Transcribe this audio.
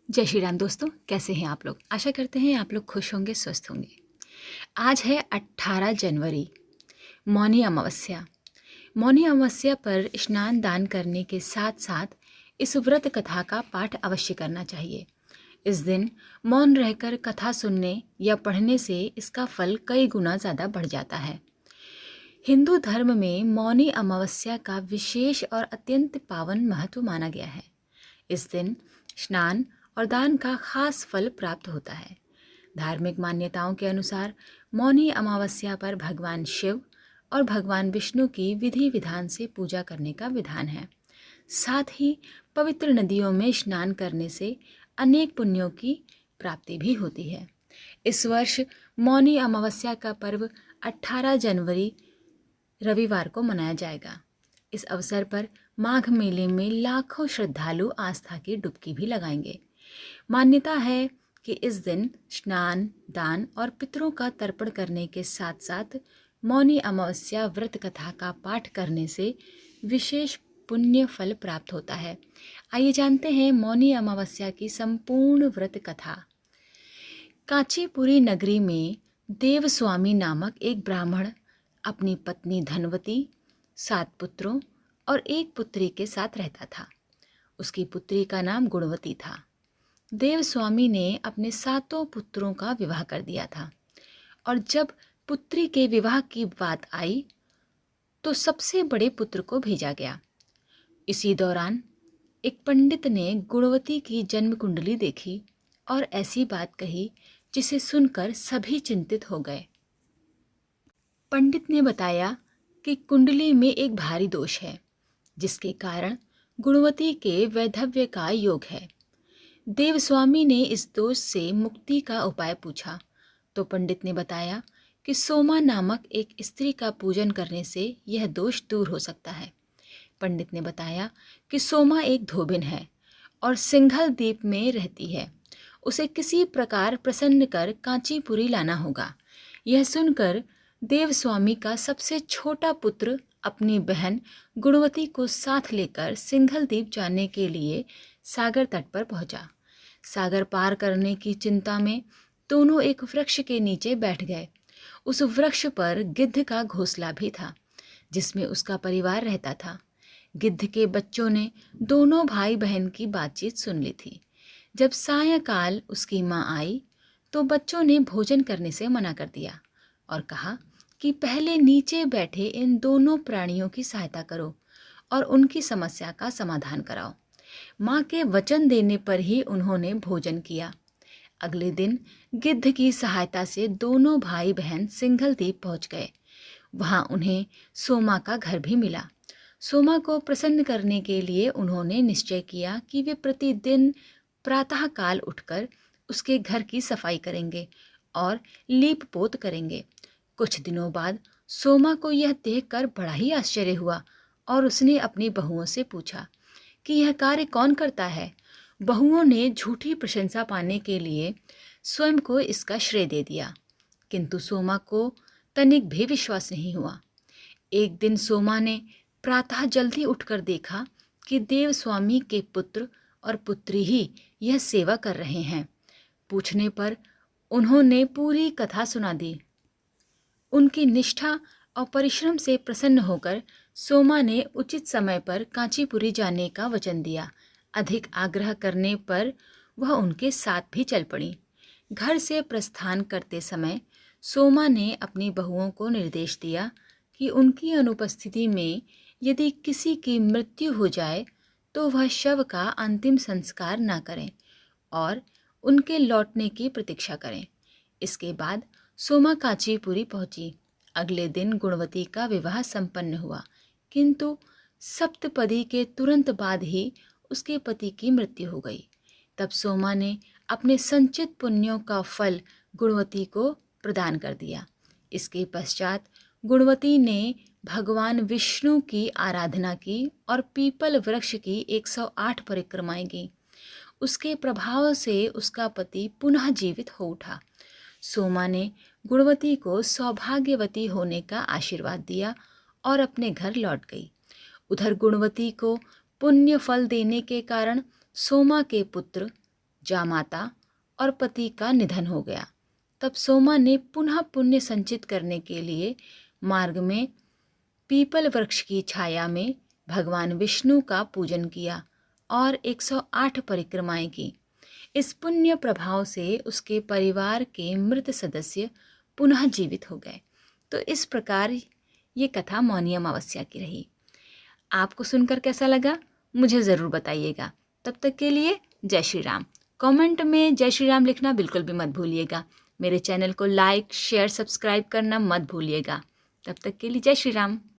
जय श्री राम दोस्तों, कैसे हैं आप लोग। आशा करते हैं आप लोग खुश होंगे, स्वस्थ होंगे। आज है 18 जनवरी, मौनी अमावस्या। मौनी अमावस्या पर स्नान दान करने के साथ साथ इस व्रत कथा का पाठ अवश्य करना चाहिए। इस दिन मौन रहकर कथा सुनने या पढ़ने से इसका फल कई गुना ज़्यादा बढ़ जाता है। हिंदू धर्म में मौनी अमावस्या का विशेष और अत्यंत पावन महत्व माना गया है। इस दिन स्नान और दान का खास फल प्राप्त होता है। धार्मिक मान्यताओं के अनुसार मौनी अमावस्या पर भगवान शिव और भगवान विष्णु की विधि विधान से पूजा करने का विधान है। साथ ही पवित्र नदियों में स्नान करने से अनेक पुण्यों की प्राप्ति भी होती है। इस वर्ष मौनी अमावस्या का पर्व 18 जनवरी रविवार को मनाया जाएगा। इस अवसर पर माघ मेले में लाखों श्रद्धालु आस्था की डुबकी भी लगाएंगे। मान्यता है कि इस दिन स्नान, दान और पितरों का तर्पण करने के साथ साथ मौनी अमावस्या व्रत कथा का पाठ करने से विशेष पुण्य फल प्राप्त होता है। आइए जानते हैं मौनी अमावस्या की संपूर्ण व्रत कथा। कांचीपुरी नगरी में देवस्वामी नामक एक ब्राह्मण अपनी पत्नी धनवती, 7 पुत्रों और एक पुत्री के साथ रहता था। उसकी पुत्री का नाम गुणवती था। देवस्वामी ने अपने 7 पुत्रों का विवाह कर दिया था और जब पुत्री के विवाह की बात आई तो सबसे बड़े पुत्र को भेजा गया। इसी दौरान एक पंडित ने गुणवती की जन्म कुंडली देखी और ऐसी बात कही जिसे सुनकर सभी चिंतित हो गए। पंडित ने बताया कि कुंडली में एक भारी दोष है जिसके कारण गुणवती के वैधव्य का योग है। देवस्वामी ने इस दोष से मुक्ति का उपाय पूछा तो पंडित ने बताया कि सोमा नामक एक स्त्री का पूजन करने से यह दोष दूर हो सकता है। पंडित ने बताया कि सोमा एक धोबिन है और सिंघल द्वीप में रहती है। उसे किसी प्रकार प्रसन्न कर कांचीपुरी लाना होगा। यह सुनकर देवस्वामी का सबसे छोटा पुत्र अपनी बहन गुणवती को साथ लेकर सिंघल द्वीप जाने के लिए सागर तट पर पहुंचा। सागर पार करने की चिंता में दोनों एक वृक्ष के नीचे बैठ गए। उस वृक्ष पर गिद्ध का घोंसला भी था जिसमें उसका परिवार रहता था। गिद्ध के बच्चों ने दोनों भाई बहन की बातचीत सुन ली थी। जब सायंकाल उसकी माँ आई तो बच्चों ने भोजन करने से मना कर दिया और कहा कि पहले नीचे बैठे इन दोनों प्राणियों की सहायता करो और उनकी समस्या का समाधान कराओ। माँ के वचन देने पर ही उन्होंने भोजन किया। अगले दिन गिद्ध की सहायता से दोनों भाई बहन सिंघल द्वीप पहुँच गए। वहाँ उन्हें सोमा का घर भी मिला। सोमा को प्रसन्न करने के लिए उन्होंने निश्चय किया कि वे प्रतिदिन प्रातःकाल उठकर उसके घर की सफाई करेंगे और लीप पोत करेंगे। कुछ दिनों बाद सोमा को यह देखकर बड़ा ही आश्चर्य हुआ और उसने अपनी बहुओं से पूछा कि यह कार्य कौन करता है। बहुओं ने झूठी प्रशंसा पाने के लिए स्वयं को इसका श्रेय दे दिया, किंतु सोमा को तनिक भी विश्वास नहीं हुआ। एक दिन सोमा ने प्रातः जल्दी उठकर देखा कि देवस्वामी के पुत्र और पुत्री ही यह सेवा कर रहे हैं। पूछने पर उन्होंने पूरी कथा सुना दी। उनकी निष्ठा और परिश्रम से प्रसन्न होकर सोमा ने उचित समय पर कांचीपुरी जाने का वचन दिया। अधिक आग्रह करने पर वह उनके साथ भी चल पड़ी। घर से प्रस्थान करते समय सोमा ने अपनी बहुओं को निर्देश दिया कि उनकी अनुपस्थिति में यदि किसी की मृत्यु हो जाए तो वह शव का अंतिम संस्कार न करें और उनके लौटने की प्रतीक्षा करें। इसके बाद सोमा कांचीपुरी पहुंची। अगले दिन गुणवती का विवाह संपन्न हुआ, किंतु सप्तपदी के तुरंत बाद ही उसके पति की मृत्यु हो गई। तब सोमा ने अपने संचित पुण्यों का फल गुणवती को प्रदान कर दिया। इसके पश्चात गुणवती ने भगवान विष्णु की आराधना की और पीपल वृक्ष की 108 परिक्रमाएं की। उसके प्रभाव से उसका पति पुनः जीवित हो उठा। सोमा ने गुणवती को सौभाग्यवती होने का आशीर्वाद दिया और अपने घर लौट गई। उधर गुणवती को पुण्य फल देने के कारण सोमा के पुत्र जामाता और पति का निधन हो गया। तब सोमा ने पुनः पुण्य संचित करने के लिए मार्ग में पीपल वृक्ष की छाया में भगवान विष्णु का पूजन किया और 108 परिक्रमाएं की। इस पुण्य प्रभाव से उसके परिवार के मृत सदस्य पुनः जीवित हो गए। तो इस प्रकार ये कथा मौनी अमावस्या की रही। आपको सुनकर कैसा लगा मुझे ज़रूर बताइएगा। तब तक के लिए जय श्री राम। कमेंट में जय श्री राम लिखना बिल्कुल भी मत भूलिएगा। मेरे चैनल को लाइक शेयर सब्सक्राइब करना मत भूलिएगा। तब तक के लिए जय श्री राम।